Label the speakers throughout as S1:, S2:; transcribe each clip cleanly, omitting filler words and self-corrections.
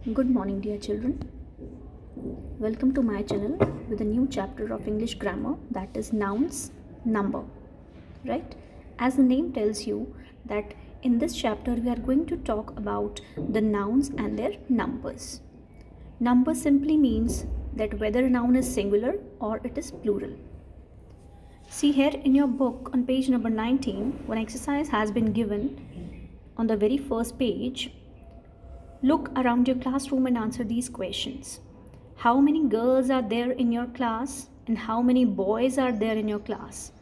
S1: Good morning, dear children. Welcome to my channel with a new chapter of English grammar, that is nouns, number. Right? As the name tells you, that in this chapter we are going to talk about the nouns and their numbers. Number simply means that whether a noun is singular or it is plural. See here in your book on page number 19, one exercise has been given on the very first page. Look around your classroom and answer these questions. How many girls are there in your class and how many boys are there in your class?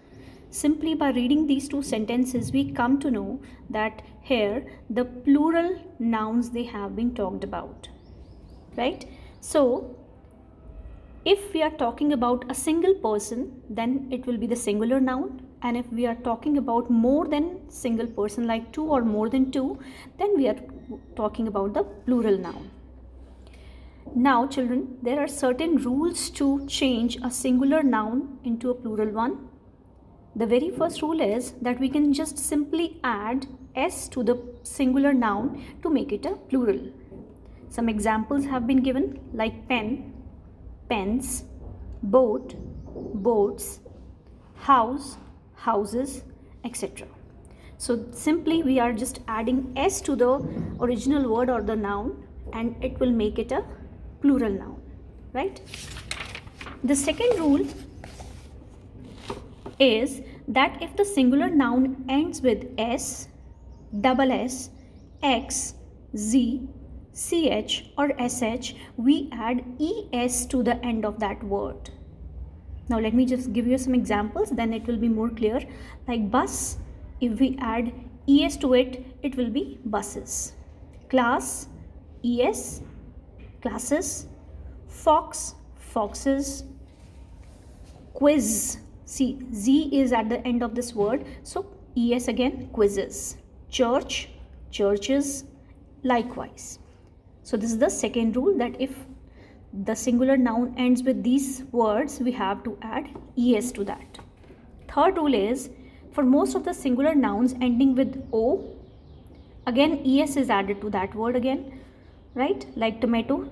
S1: Simply by reading these two sentences, we come to know that here the plural nouns they have been talked about. Right? So, if we are talking about a single person, then it will be the singular noun. And if we are talking about more than single person, like two or more than two, then we are talking about the plural noun. Now children, there are certain rules to change a singular noun into a plural one. The very first rule is that we can just simply add s to the singular noun to make it a plural. Some examples have been given like pen, pens, boat, boats, house, houses, etc. So simply we are just adding s to the original word or the noun and it will make it a plural noun, right? The second rule is that if the singular noun ends with s, double s, x, z, ch or sh, we add es to the end of that word. Now let me just give you some examples, then it will be more clear. Like bus, if we add es to it, it will be buses. Class, es, classes. Fox, foxes. Quiz, see, z is at the end of this word, so es again, quizzes. Church, churches, likewise. So this is the second rule, that if the singular noun ends with these words, we have to add es to that. Third rule is, for most of the singular nouns ending with o, again es is added to that word again, right? Like tomato,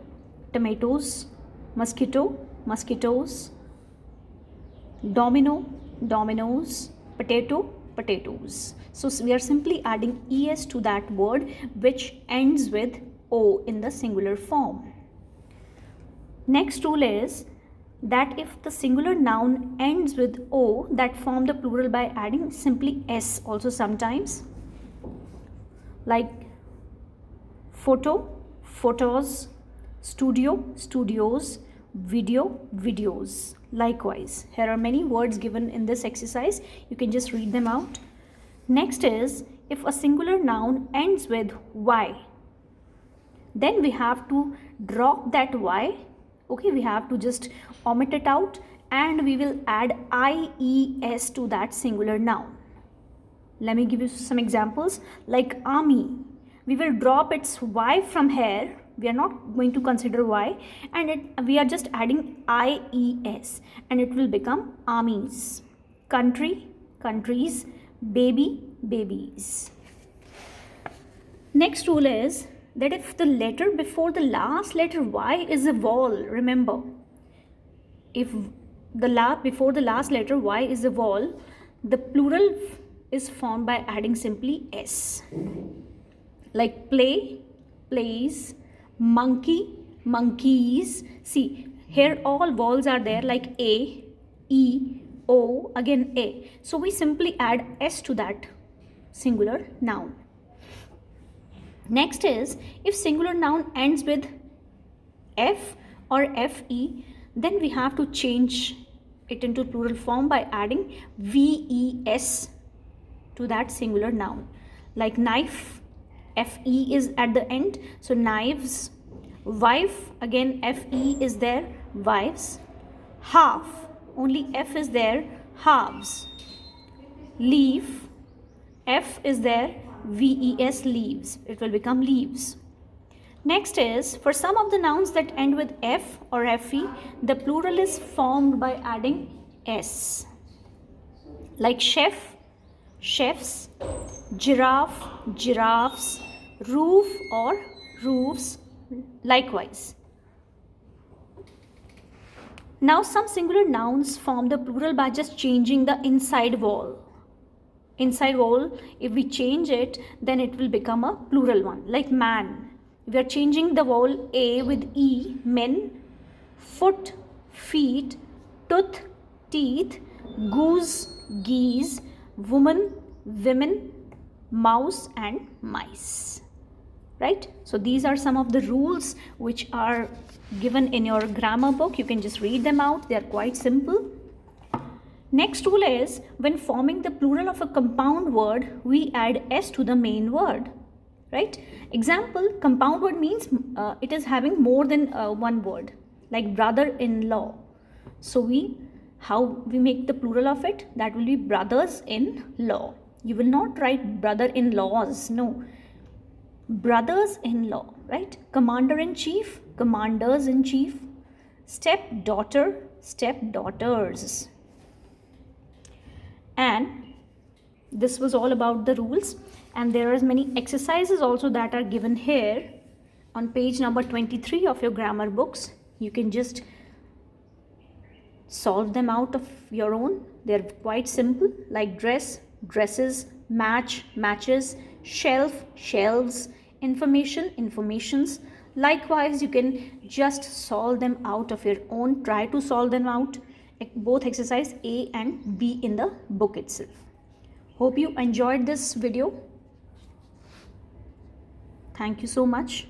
S1: tomatoes, mosquito, mosquitoes, domino, dominoes, potato, potatoes. So we are simply adding es to that word which ends with o in the singular form. Next rule is that if the singular noun ends with o, that form the plural by adding simply s also sometimes. Like photo, photos, studio, studios, video, videos. Likewise, here are many words given in this exercise. You can just read them out. Next is, if a singular noun ends with y, then we have to drop that y. Okay, we have to just omit it out and we will add ies to that singular noun. Let me give you some examples. Like army, we will drop its y from here. We are not going to consider y, and we are just adding ies and it will become armies. Country, countries. Baby, babies. Next rule is that if the letter before the last letter y is a vowel, remember, if the before the last letter y is a vowel, the plural is formed by adding simply s. Like play, plays, monkey, monkeys. See, here all vowels are there, like a, e, o, again a. So we simply add s to that singular noun. Next is, if singular noun ends with f or fe, then we have to change it into plural form by adding ves to that singular noun. Like knife, fe is at the end, so knives. Wife, again fe is there, wives. Half, only f is there, halves. Leaf, f is there, ves, leaves. It will become leaves. Next is, for some of the nouns that end with f or fe, the plural is formed by adding s. Like chef, chefs. Giraffe, giraffes. Roof or roofs, likewise. Now some singular nouns form the plural by just changing the inside vowel. Inside vowel, if we change it, then it will become a plural one. Like man, we are changing the vowel A with E, men, foot, feet, tooth, teeth, goose, geese, woman, women, mouse and mice. Right? So these are some of the rules which are given in your grammar book. You can just read them out. They are quite simple. Next rule is, when forming the plural of a compound word, we add s to the main word. Right? Example, compound word means it is having more than one word, like brother-in-law. So how we make the plural of it? That will be brothers-in-law. You will not write brother-in-laws, no. Brothers-in-law, right? Commander-in-chief, commanders-in-chief. Stepdaughter, stepdaughters. And this was all about the rules, and there are many exercises also that are given here on page number 23 of your grammar books. You can just solve them out of your own. They're quite simple, like dress, dresses, match, matches, shelf, shelves, information, informations. Likewise, you can just solve them out of your own. Try to solve them out, both exercise A and B in the book itself. Hope you enjoyed this video. Thank you so much.